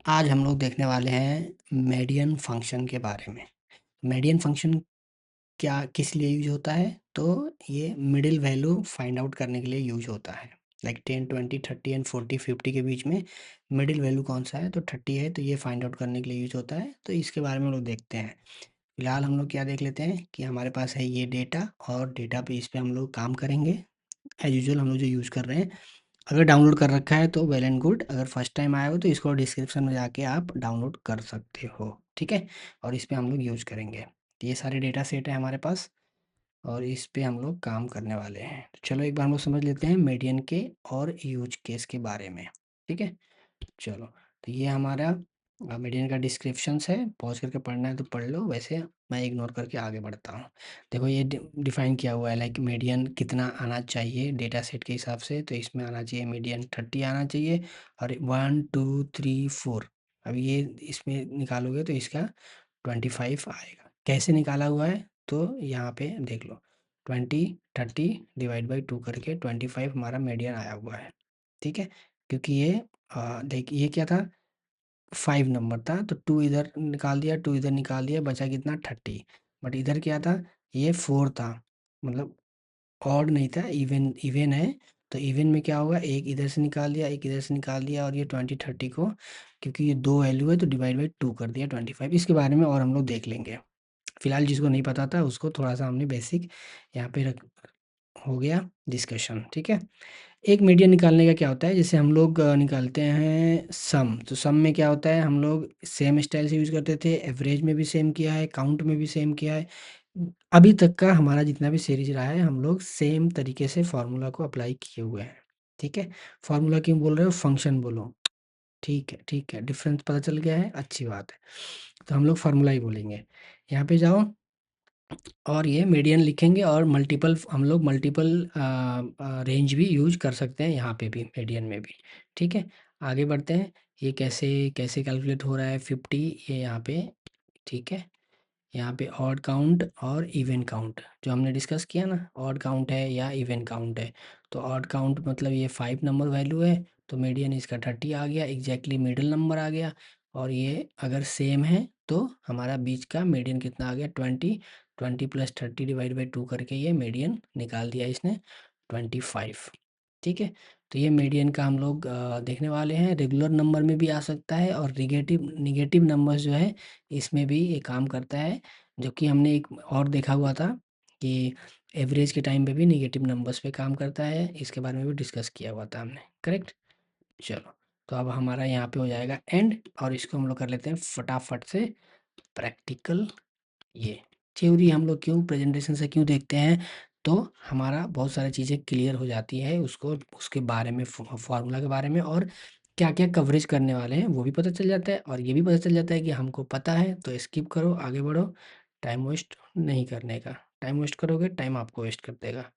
आज हम लोग देखने वाले हैं मीडियन फंक्शन के बारे में। मीडियन फंक्शन क्या किस लिए यूज होता है? तो ये मिडिल वैल्यू फाइंड आउट करने के लिए यूज होता है। लाइक 10, 20, 30 एंड 40, 50 के बीच में मिडिल वैल्यू कौन सा है? तो 30 है, तो ये फाइंड आउट करने के लिए यूज होता है। तो इसके बारे में हम लोग देखते हैं। फिलहाल हम लोग क्या देख लेते हैं कि हमारे पास है ये डेटा, और डेटा पे इस पे हम लोग काम करेंगे एज यूजल हम लोग जो यूज़ कर रहे हैं। अगर डाउनलोड कर रखा है तो वेल एंड गुड, अगर फर्स्ट टाइम आए हो तो इसको डिस्क्रिप्शन में जाके आप डाउनलोड कर सकते हो, ठीक है। और इस पे हम लोग यूज़ करेंगे। तो ये सारे डेटा सेट है हमारे पास, और इस पे हम लोग काम करने वाले हैं। तो चलो एक बार हम लोग समझ लेते हैं मीडियन के और यूज केस के बारे में, ठीक है। चलो, तो ये हमारा मीडियन का डिस्क्रिप्शंस है। पॉज करके पढ़ना है तो पढ़ लो, वैसे मैं इग्नोर करके आगे बढ़ता हूँ। देखो ये डिफाइन किया हुआ है, लाइक मीडियन कितना आना चाहिए डेटा सेट के हिसाब से। तो इसमें आना चाहिए मीडियन 30 आना चाहिए, और 1 2 3 4। अब ये इसमें निकालोगे तो इसका 25 आएगा। कैसे निकाला हुआ है? तो यहाँ पे देख लो, 20 30 डिवाइड बाई 2 करके 25 हमारा मीडियन आया हुआ है, ठीक है। क्योंकि ये देखिए ये क्या था, 5 नंबर था, तो 2 इधर निकाल दिया, 2 इधर निकाल दिया, बचा कितना 30। बट इधर क्या था, ये 4 था, मतलब ऑड नहीं था, इवन इवन है। तो इवन में क्या होगा, एक इधर से निकाल दिया, एक इधर से निकाल दिया, और ये 20 30 को, क्योंकि ये दो वैल्यू है तो डिवाइड बाई 2 कर दिया 25। इसके बारे में और हम लोग देख लेंगे। फिलहाल जिसको नहीं पता था उसको थोड़ा सा हमने बेसिक यहाँ पे रख हो गया डिस्कशन, ठीक है। एक मीडियन निकालने का क्या होता है, जैसे हम लोग निकालते हैं सम। तो सम में क्या होता है, हम लोग सेम स्टाइल से यूज़ करते थे, एवरेज में भी सेम किया है, काउंट में भी सेम किया है। अभी तक का हमारा जितना भी सीरीज रहा है, हम लोग सेम तरीके से फार्मूला को अप्लाई किए हुए हैं, ठीक है। फार्मूला क्यों बोल रहे हो, फंक्शन बोलो, ठीक है ठीक है, डिफरेंस पता चल गया है, अच्छी बात है। तो हम लोग फार्मूला ही बोलेंगे। यहाँ पे जाओ, और ये मीडियन लिखेंगे, और मल्टीपल हम लोग मल्टीपल रेंज भी यूज कर सकते हैं यहाँ पे भी, मीडियन में भी, ठीक है। आगे बढ़ते हैं। ये कैसे कैसे कैलकुलेट हो रहा है 50, ये यहाँ पे, ठीक है। यहाँ पे ऑड काउंट और इवन काउंट जो हमने डिस्कस किया ना, ऑड काउंट है या इवन काउंट है। तो ऑड काउंट मतलब ये 5 नंबर वैल्यू है, तो मीडियन इसका 30 आ गया, एग्जैक्टली मिडिल नंबर आ गया। और ये अगर सेम है तो हमारा बीच का मीडियन कितना आ गया, 20। 20 प्लस 30 डिवाइड बाई 2 करके ये मीडियन निकाल दिया इसने, 25, ठीक है। तो ये मीडियन का हम लोग देखने वाले हैं। रेगुलर नंबर में भी आ सकता है, और निगेटिव निगेटिव नंबर्स जो है इसमें भी ये काम करता है। जो कि हमने एक और देखा हुआ था कि एवरेज के टाइम पे भी निगेटिव नंबर्स पे काम करता है, इसके बारे में भी डिस्कस किया हुआ था हमने, करेक्ट। चलो, तो अब हमारा यहाँ पे हो जाएगा एंड, और इसको हम लोग कर लेते हैं फटाफट से प्रैक्टिकल। ये थ्योरी हम लोग क्यों प्रेजेंटेशन से क्यों देखते हैं, तो हमारा बहुत सारी चीज़ें क्लियर हो जाती है, उसको उसके बारे में फार्मूला के बारे में, और क्या क्या कवरेज करने वाले हैं वो भी पता चल जाता है, और ये भी पता चल जाता है कि हमको पता है। तो स्किप करो, आगे बढ़ो, टाइम वेस्ट नहीं करने का। टाइम वेस्ट करोगे टाइम आपको वेस्ट कर देगा,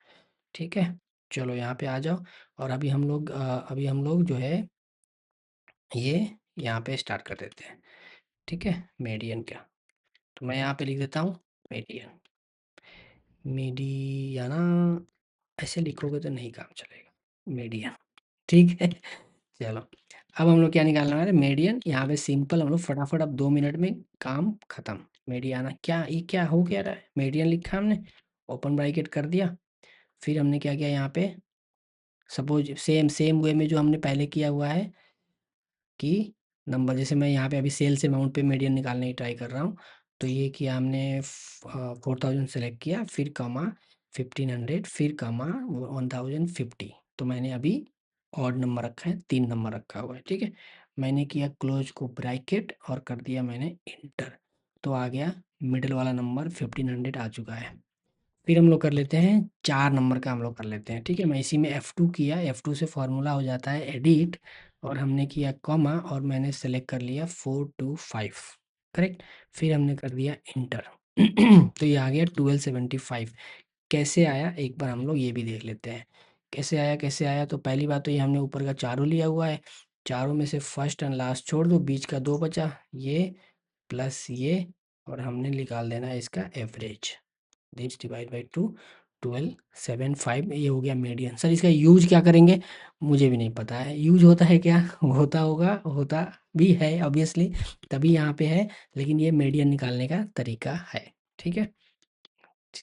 ठीक है। चलो यहाँ पे आ जाओ, और अभी हम लोग जो है ये यहाँ पे स्टार्ट कर देते हैं, ठीक है। मीडियन क्या, तो मैं यहाँ पे लिख देता हूँ मीडियन। मीडियाना ऐसे लिखोगे तो नहीं काम चलेगा, मीडियन, ठीक है। चलो, अब हम लोग क्या निकालना है, मीडियन। यहाँ पे सिंपल हम लोग फटाफट अब 2 मिनट में काम खत्म। मीडियाना क्या, ये क्या हो क्या रहा है, मीडियन लिखा हमने, ओपन ब्रैकेट कर दिया। फिर हमने क्या किया यहाँ पे, सपोज सेम सेम वे में जो हमने पहले किया हुआ है कि नंबर, जैसे मैं यहाँ पे अभी सेल्स अमाउंट पे मीडियन निकालने की ट्राई कर रहा हूँ। तो ये किया हमने, 4000 सेलेक्ट किया, फिर कमा 1500, फिर कमा 1050। तो मैंने अभी ऑड नंबर रखा है, 3 नंबर रखा हुआ है, ठीक है। मैंने किया क्लोज को ब्रैकेट और कर दिया मैंने इंटर। तो आ गया मिडिल वाला नंबर 1500 आ चुका है। फिर हम लोग कर लेते हैं 4 नंबर का, हम लोग कर लेते हैं, ठीक है। मैं इसी में F2 किया, F2 से फॉर्मूला हो जाता है एडिट, और हमने किया कॉमा, और मैंने सेलेक्ट कर लिया 425, करेक्ट। फिर हमने कर दिया इंटर। तो ये आ गया 1275। कैसे आया एक बार हम लोग ये भी देख लेते हैं, कैसे आया कैसे आया। तो पहली बात तो ये हमने ऊपर का चारों लिया हुआ है, चारों में से फर्स्ट एंड लास्ट छोड़ दो, बीच का 2 बचा, ये प्लस ये, और हमने निकाल देना है इसका एवरेज, दिस डिवाइड बाई 2, 1275 ये हो गया मीडियन। सर इसका यूज क्या करेंगे? मुझे भी नहीं पता है यूज होता है क्या। होता होगा, होता भी है ऑब्वियसली, तभी यहाँ पे है, लेकिन ये मीडियन निकालने का तरीका है। ठीक है,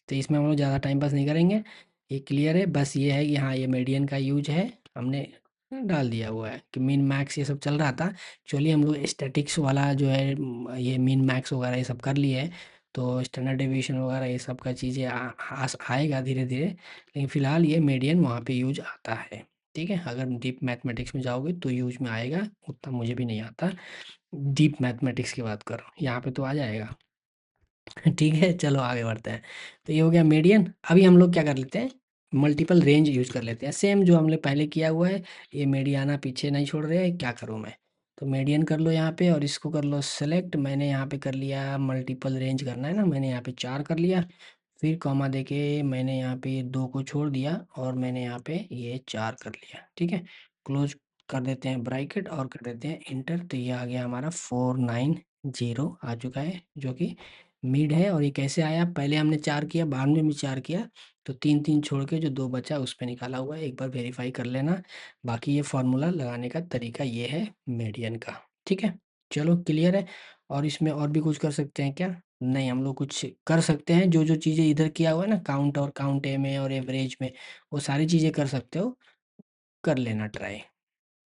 तो इसमें हम लोग ज़्यादा टाइम पास नहीं करेंगे, ये क्लियर है। बस ये है कि हाँ ये मीडियन का यूज है, हमने डाल दिया हुआ है कि मीन मैक्स ये सब चल रहा था। चलिए हम लोग स्टैटिक्स वाला जो है ये मीन मैक्स वगैरह ये सब कर लिए हैं, तो स्टैंडर्ड डेविएशन वगैरह ये सब का चीज़ें आएगा धीरे धीरे, लेकिन फ़िलहाल ये मीडियन वहाँ पे यूज आता है। ठीक है, अगर डीप मैथमेटिक्स में जाओगे तो यूज में आएगा, उतना मुझे भी नहीं आता डीप मैथमेटिक्स की बात करो, यहाँ पे तो आ जाएगा। ठीक है, चलो आगे बढ़ते हैं। तो ये हो गया मीडियन। अभी हम लोग क्या कर लेते हैं, मल्टीपल रेंज यूज़ कर लेते हैं, सेम जो हमने पहले किया हुआ है। ये मीडियाना पीछे नहीं छोड़ रहे हैं, क्या करूँ मैं? तो मीडियन कर लो यहाँ पे और इसको कर लो सेलेक्ट। मैंने यहाँ पे कर लिया मल्टीपल रेंज करना है ना, मैंने यहाँ पे 4 कर लिया, फिर कॉमा देके मैंने यहाँ पे 2 को छोड़ दिया और मैंने यहाँ पे ये 4 कर लिया। ठीक है, क्लोज कर देते हैं ब्रैकेट और कर देते हैं इंटर। तो ये आ गया हमारा 490 आ चुका है, जो कि मिड है। और ये कैसे आया, पहले हमने 4 किया, बाद में भी 4 किया, तो 3-3 छोड़ के जो 2 बचा उस पे निकाला हुआ है, एक बार वेरीफाई कर लेना। बाकी ये फार्मूला लगाने का तरीका ये है मीडियन का। ठीक है, चलो क्लियर है। और इसमें और भी कुछ कर सकते हैं क्या? नहीं, हम लोग कुछ कर सकते हैं, जो जो चीज़ें इधर किया हुआ है ना, काउंट और काउंट ए में और एवरेज में, वो सारी चीज़ें कर सकते हो, कर लेना ट्राई।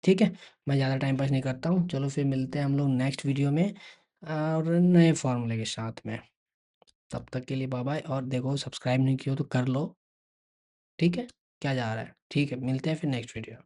ठीक है, मैं ज़्यादा टाइम पास नहीं करता हूँ, चलो फिर मिलते हैं हम लोग नेक्स्ट वीडियो में और नए फॉर्मूले के साथ में। तब तक के लिए बाय बाय, और देखो सब्सक्राइब नहीं किया हो तो कर लो। ठीक है, क्या जा रहा है? ठीक है, मिलते हैं फिर नेक्स्ट वीडियो।